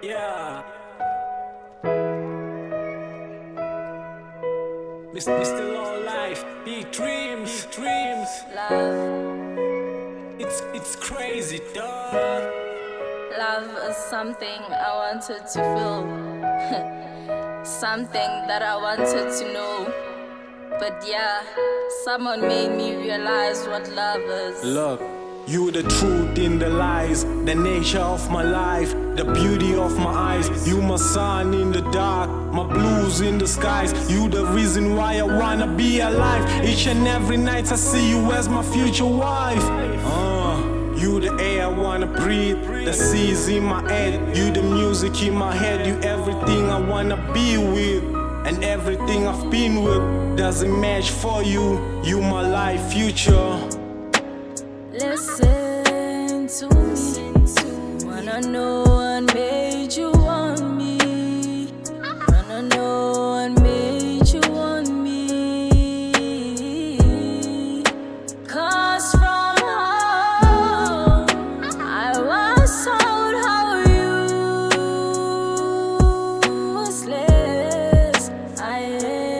Yeah. Mr. Low Life, big dreams. Love. It's crazy, dog. Love is something I wanted to feel. Something that I wanted to know. But yeah, someone made me realize what love is. Look, you the truth in the lies, the nature of my life, the beauty of my eyes. You my sun in the dark, my blues in the skies. You the reason why I wanna be alive. Each and every night I see you as my future wife. You the air I wanna breathe, the seas in my head. You the music in my head, you everything I wanna be with. And everything I've been with doesn't match for you. You my life future. Listen to me. Wanna know what made you want me. Wanna know what made you want me. 'Cause from home I was told how you was less.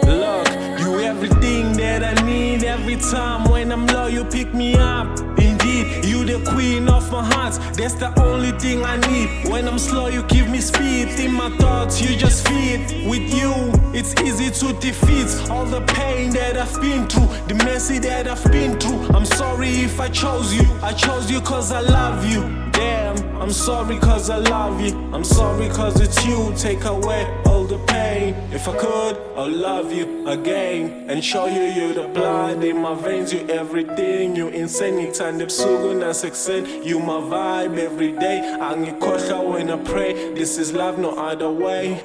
Look, you everything that I need. Every time when I'm low you pick me up. Indeed, you the queen of my heart. That's the only thing I need. When I'm slow you give me speed. In my thoughts you just feed. With you it's easy to defeat all the pain that I've been through, the mercy that I've been through. I'm sorry if I chose you. I chose you cause I love you. Damn, I'm sorry cause I love you. I'm sorry cause it's you. Take away all the pain. If I could, I'll love you again and show you you're the blood in my veins. You everything, you insane. Ngithanda ebusuku nasekuseni. You my vibe every day. Angikhohlwa when I pray. This is love, no other way.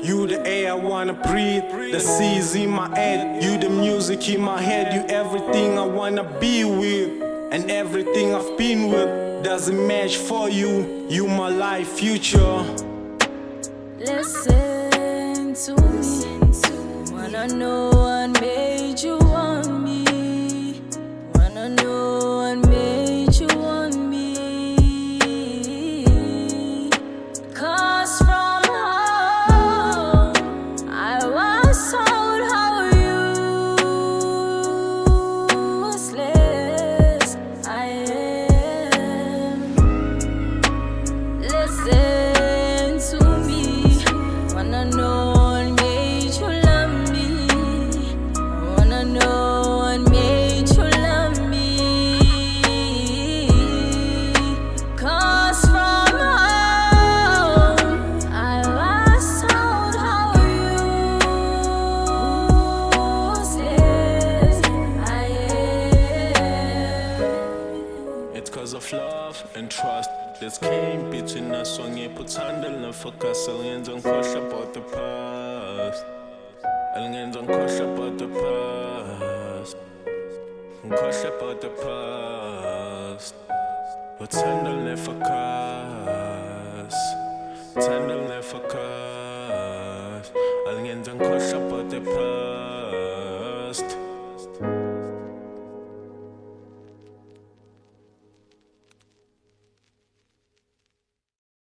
You the air I wanna breathe, the seas in my head. You the music in my head. You everything I wanna be with. And everything I've been with doesn't match for you. You my life future. Listen to me. Wanna know what made you want me. Wanna know what made you want me. 'Cause from home I was told how you was less. I am. Listen to me. Wanna know what made you love me. Wanna know what made you love me. 'Cause from home I was told how you was less. I am. It's cause of love and trust that's came between us. Wangipha uthando lufocus. Alingenza ngikhohlwe about the past. Alingenza ngikhohlwe about the past. Ngikhohlwe about the past. Uthando lufocus. Uthando lufocus. Alingenza ngikhohlwe about the past.